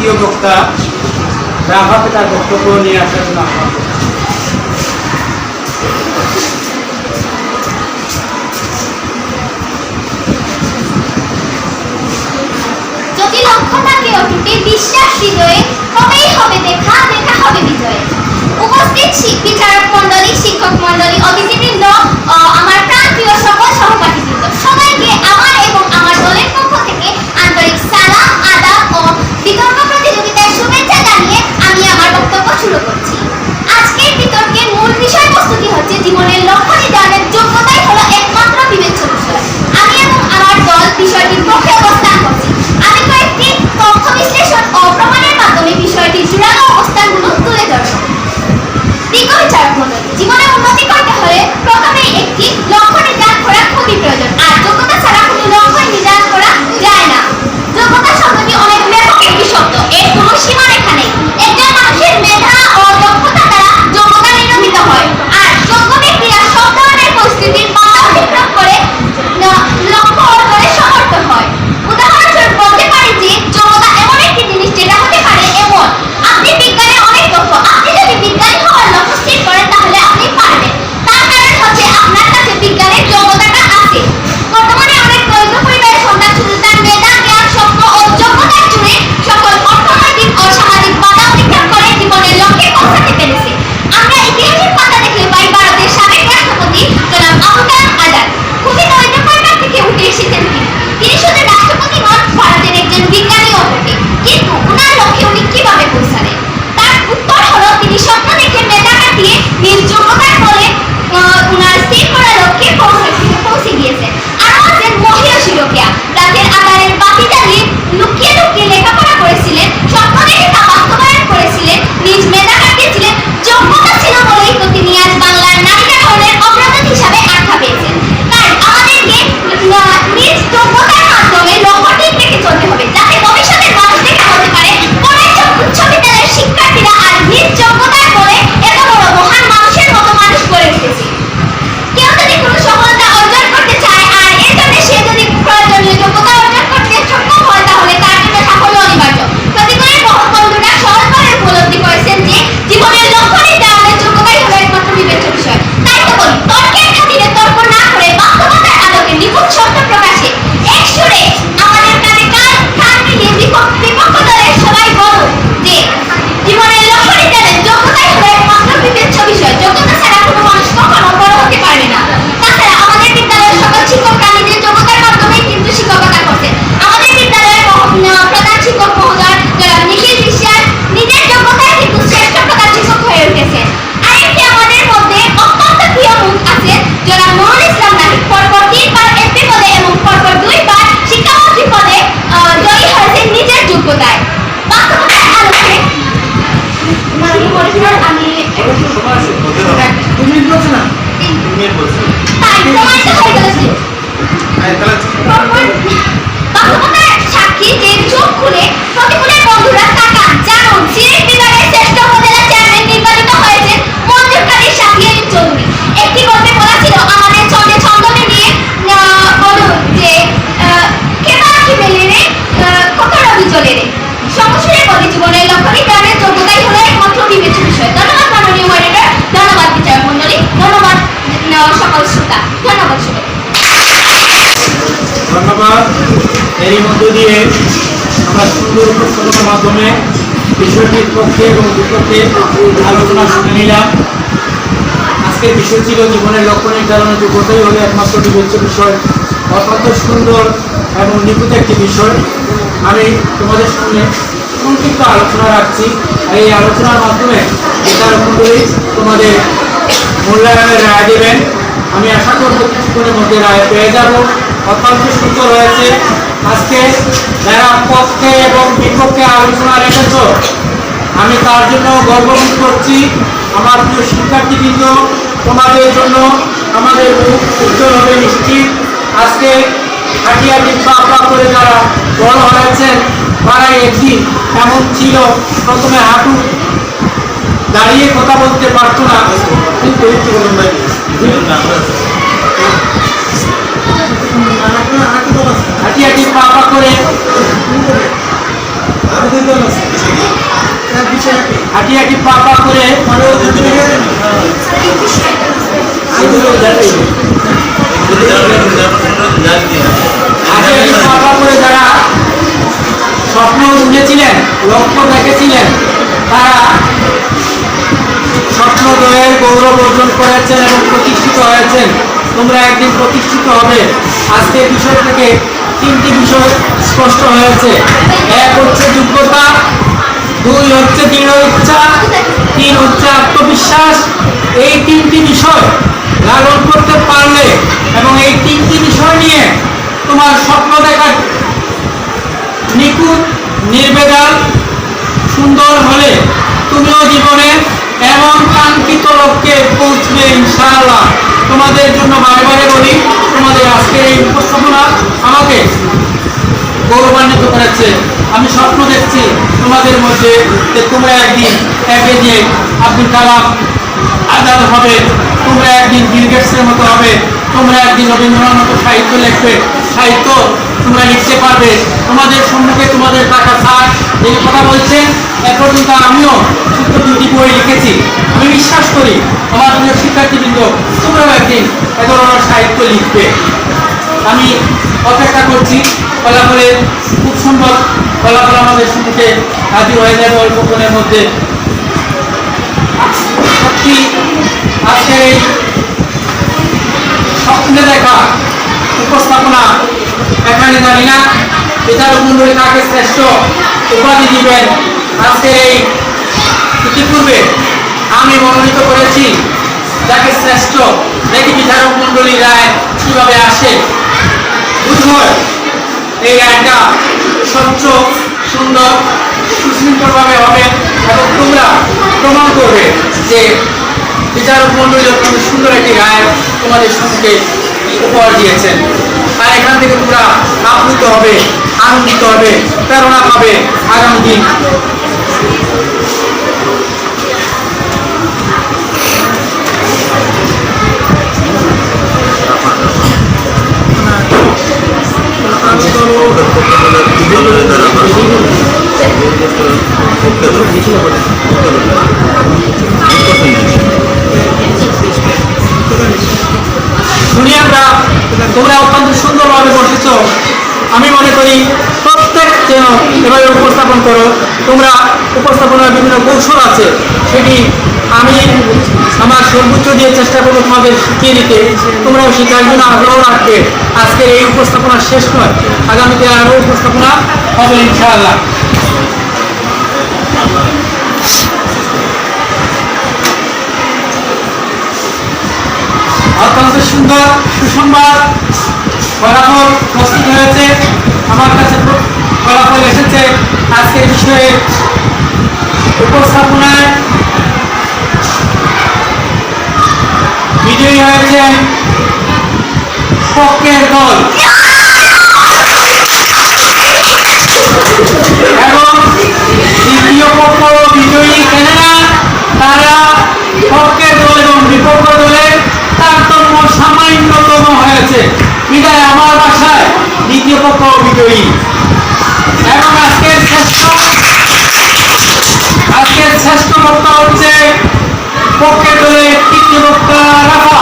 দ্বিতীয় বক্তা রাফাকে তার বক্তব্য নিয়ে আসার জন্য আহ্বান করছি। যদি লক্ষ্য থাকে অটুটে বিশ্বাস হৃদয়ে, তবেই হবে দেখা, দেখা হবে বিজয়ে। উপস্থিত বিচারক মণ্ডলী, শিক্ষক মণ্ডলী, অতিথিবৃন্দ, আমার প্রাণপ্রিয় সকল সহপাঠীবৃন্দ, সবাইকে আমার এবং আমার দলের পক্ষ থেকে আন্তরিক সালাম, আদাব ও বিতর্ক প্রতিযোগিতায় শুভেচ্ছা জানিয়ে আমি আমার বক্তব্য শুরু করছি। আজকের বিতর্কের মূল বিষয়বস্তুটি হচ্ছে জীবনের লক্ষ্য নির্ধারণের যোগ্যতাই হলো একমাত্র বিবেচ্য বিষয়। আমি এবং আমার দল বিষয়টির পক্ষে অবস্থান করছি। আমি কয়েকটি তথ্য বিশ্লেষণ ও প্রমাণের মাধ্যমে বিষয়টির জোরালো অবস্থানগুলো তুলে ধরব। বিচারক মণ্ডলী, জীবনে উন্নতি করতে হলে প্রথমেই একটি লক্ষ্য নির্ধারণ করা খুবই প্রয়োজন, আর যোগ্যতা ছাড়া কোনো লক্ষ্য নির্ধারণ করা যায় না। যোগ্যতা শব্দটি অনেক ব্যাপক একটি শব্দ, এর কোনো সীমারেখা নেই। একজন মানুষের মেধা ও দক্ষতা দ্বারা যোগ্যতা নির্ণীত হয়, আর যোগ্য ব্যক্তিরা সব ধরনের পরিস্থিতির বাধা অতিক্রম করে লক্ষ্য অর্জনে সমর্থ হয়। উদাহরণস্বরূপ বলতে পারি যে যোগ্যতা এমন একটি জিনিস যেটা হতে পারে এমন, আপনি বিজ্ঞানে অনেক দক্ষ, আপনি যদি বিজ্ঞানী হওয়ার লক্ষ্য স্থির করেন তাহলে আপনি পারবেন। তার কারণ হচ্ছে আপনার কাছে বিজ্ঞানের যোগ্যতাটা আছে। বর্তমানে অনেক দরিদ্র পরিবারের সন্তান শুধু তার মেধা, জ্ঞান, স্বপ্ন ও যোগ্যতার জোরে সকল অর্থনৈতিক ও সামাজিক বাধা অতিক্রম করে জীবনের লক্ষ্যে পৌঁছাতে পেরেছে। আমরা ইতিহাসের পাতা দেখলে পাই ভারতের সাবেক রাষ্ট্রপতি জনাব আবুল কালাম আজাদ খুবই দরিদ্র পরিবার থেকে উঠে এসেছেন। তিনি শুধু রাষ্ট্রপতি নন, ভারতের একজন বিজ্ঞানীও বটে। কিন্তু উনার লক্ষ্যে উনি কিভাবে পৌঁছালেন? তার উত্তর হলো তিনি স্বপ্ন দেখে মেধা কাটিয়ে নিজ যোগ্যতার বলে উনার স্থির করা লক্ষ্যে পৌঁছে গিয়েছেন। আরও আছেন মহিয়সী রোকেয়া, রাতের আধারের বাতি জ্বালিয়ে লুকিয়ে লুকিয়ে লেখাপড়া করেছিলেন, স্বপ্ন দেখে তা বাস্তবায়ন করেছিলেন, নিজ মেধা কাটিয়েছিলেন। যোগ্যতা ছিল বলেই তো তিনি আজ বাংলার নারীরা ধরনের অগ্রদূত হিসাবে আখ্যা পেয়েছেন। তাই আমাদেরকে নিজ যোগ্যতার মাধ্যমে লক্ষ্য ঠিক রেখে চলতে হবে, যাতে ভবিষ্যতের মানুষ দেখে বলতে পারে কলেজ উচ্চ বিদ্যালয়ের শিক্ষার্থীরা আজ নিজ যোগ্যতার বলে এত বড় মহান মানুষের মতো মানুষ গড়ে উঠেছে। কেউ যদি কোনো সফলতা অর্জন করতে চায় আর এর জন্য সে যদি প্রয়োজনীয় যোগ্যতা অর্জন করতে সক্ষম হয়, তাহলে তার জন্য সাফল্য অনিবার্য। প্রতিকূলের বন্ধুরা সহজভাবে উপলব্ধি করেছেন যে জীবনের লক্ষ্য নির্ধারণের যোগ্যতাই হলো একমাত্র বিবেচ্য বিষয়। তাই তো বলি, তর্কের খাতিরে তর্ক না করে বাস্তবতার আলোকে নিখুঁত শব্দ প্রকাশে এক সুরে আমাদের কানে কান মিলিয়ে বিপক্ষ দলের সবাই বলুন যে জীবনের লক্ষ্য নির্ধারণের যোগ্যতাই হলো একমাত্র বিবেচ্য বিষয়। যোগ্যতা ছাড়া কোনো মানুষ কখনো বড় হতে পারবে না। তাছাড়া আমাদের বিদ্যালয়ের সকল শিক্ষকরা নিজের যোগ্যতার মাধ্যমেই কিন্তু শিক্ষকতা করছে। আমাদের বিদ্যালয়ের প্রধান শিক্ষক মহোদয় জনাব নিখিল বিশ্বাস নিজের যোগ্যতায় কিন্তু শ্রেষ্ঠ প্রধান শিক্ষক হয়ে উঠেছেন। আরেকটি আমাদের মধ্যে অত্যন্ত প্রিয় মুখ আছেন জনাব নুরুল ইসলাম নাহিদ, পরপর 3 বার এমপি পদে এবং পরপর 2 বার শিক্ষামন্ত্রী পদে জয়ী হয়েছেন নিজের যোগ্যতায়। বাস্তবতার আলোকে আমি বাস্তবতার সাক্ষী যে চোখ খুলে প্রতিকূলের বন্ধুরা তাকান, জানুন সিলেট বিভাগের শ্রেষ্ঠ উপজেলা চেয়ারম্যান নির্বাচিত হয়েছেন মঞ্জুর কাদের সাথী চৌধুরী। একটি গল্পে বলা ছিল আমাদের ছন্দে ছন্দ মিলিয়ে বলুন যে কেবা কি মেলে রে কত রবি চলে রে। সমস্যায় বলি জীবনের লক্ষ্য নির্ধারণের যোগ্যতাই হলো একমাত্র বিবেচ্য বিষয়। ধন্যবাদ মাননীয় মডারেটর, ধন্যবাদ বিচারক মণ্ডলী, ধন্যবাদ সকল শ্রোতা, ধন্যবাদ সবাই। ধন্যবাদ। এরই মধ্য দিয়ে আমরা সুন্দর উপস্থাপনার মাধ্যমে বিষয়টির পক্ষে এবং বিপক্ষে আলোচনা শুনে নিলাম। আজকের বিষয় ছিল জীবনের লক্ষ্য নির্ধারণের যোগ্যতাই হলো একমাত্র বিবেচ্য বিষয়। অত্যন্ত সুন্দর এবং নিখুঁত একটি বিষয়। আমি তোমাদের সামনে সংক্ষিপ্ত আলোচনা রাখছি, আর এই আলোচনার মাধ্যমে বিচারক মণ্ডলী তোমাদের মূল্যায়নের রায় দেবেন। আমি আশা করব কিছুক্ষণের মধ্যে রায় পেয়ে যাব। অত্যন্ত সুন্দর হয়েছে। আজকে যারা পক্ষে এবং বিপক্ষে আলোচনা রেখেছ, আমি তার জন্য গর্ববোধ করছি। আমার প্রিয় শিক্ষার্থীবৃন্দ, তোমাদের জন্য আমাদের মুখ উজ্জ্বল হবে নিশ্চিত। আজকে হাঁটিয়াটি পা করে যারা বড় হয়েছেন, তারাই একদিন এমন ছিল প্রথমে হাঁটু দাঁড়িয়ে কথা বলতে পারতো না, কিন্তু হাঁটি হাঁটি পা করে হাঁটি হাঁটি পা পা করে হাঁটি হাঁটি পা পা করে যারা স্বপ্ন বুঝেছিলেন, লক্ষ্য দেখেছিলেন, তারা স্বপ্নদয়ের গৌরব অর্জন করেছেন এবং প্রতিষ্ঠিত হয়েছেন। তোমরা একদিন প্রতিষ্ঠিত হবে। আজকের বিষয় থেকে তিনটি বিষয় স্পষ্ট হয়েছে। এক হচ্ছে যোগ্যতা, দুই হচ্ছে দৃঢ় ইচ্ছা, তিন হচ্ছে আত্মবিশ্বাস। এই তিনটি বিষয় লালন করতে পারলে এবং এই তিনটি বিষয় নিয়ে তোমার স্বপ্ন দেখার নিখুঁত নির্বেজাল সুন্দর হলে তুমিও জীবনে এমন কাঙ্ক্ষিত লক্ষ্যে পৌঁছবে ইনশাআল্লাহ। তোমাদের জন্য বারে বারে বলি, তোমাদের আজকের এই উপস্থাপনা আমাকে গৌরবান্বিত করেছে। আমি স্বপ্ন দেখছি তোমাদের মধ্যে যে তোমরা একদিন এপিজে আব্দুল কালাম আজাদ হবে, তোমরা একদিন বিল গেটসের মতো হবে, তোমরা একদিন রবীন্দ্রনাথ মতো সাহিত্য লিখবে, সাহিত্য তোমরা লিখতে পারবে। তোমাদের সম্মুখে তোমাদের টাকা স্যার এই কথা বলছেন, এ পর্যন্ত আমিও ছোট্ট দুটি বই লিখেছি। আমি বিশ্বাস করি আমার প্রিয় শিক্ষার্থীবৃন্দ তোমরাও একদিন এ ধরনের সাহিত্য লিখবে। আমি অপেক্ষা করছি ফলাফলের। খুব সম্ভব ফলাফল আমাদের সম্মুখে হাজির হয়ে যাবে অল্পক্ষণের মধ্যে। সত্যি আজকের এই স্বপ্নে দেখা উপস্থাপনা এখানে জানি না বিচারক মন্ডলী কাকে শ্রেষ্ঠ উপাধি দিবেন। আজকের এই ইতিপূর্বে আমি মনোনীত করেছি যাকে শ্রেষ্ঠ, দেখি বিচারক মন্ডলী রায় কিভাবে আসে। বুঝবই এই রায়টা স্বচ্ছ, সুন্দর, সুশৃঙ্খলভাবে হবে এবং তোমরা প্রমাণ করবে যে বিচারক মন্ডলী অত্যন্ত সুন্দর একটি রায় তোমাদের সম্মুখে উপহার দিয়েছেন। আর এখান থেকে তোমরা আপ্লুত হবে, আনন্দিত হবে, প্রেরণা পাবে আগামী দিন। শুনিয়ারা তোমরা অত্যন্ত সুন্দরভাবে বসেছ। আমি মনে করি প্রত্যেক যেন এভাবে উপস্থাপন করো। তোমরা উপস্থাপনার বিভিন্ন কৌশল আছে, সেটি আমি আমার সর্বোচ্চ দিয়ে চেষ্টা করবো তোমাদের শিখিয়ে দিতে। তোমরাও শেখার জন্য আগ্রহ রাখবে। আজকের এই উপস্থাপনা শেষ নয়, আগামীতে আরও উপস্থাপনা হবে ইনশাআল্লাহ। অত্যন্ত সুন্দর সুসংবাদ ফলাফল প্রস্তুত হয়েছে। আমার কাছে ফলাফল এসেছে। আজকের বিষয়ে উপস্থাপনায় বিজয়ী হয়েছে পক্ষের দল এবং দ্বিতীয় পক্ষ বিজয়ী কেননা তারা পক্ষের দল এবং বিপক্ষ দলের তারতম্য সামান্যতম হয়েছে। বিদায় আমার বাসায় দ্বিতীয় পক্ষ বিজয়ী। এবং আজকের শ্রেষ্ঠ বক্তা হচ্ছে পক্ষের দলের তৃতীয় বক্তা রাফা।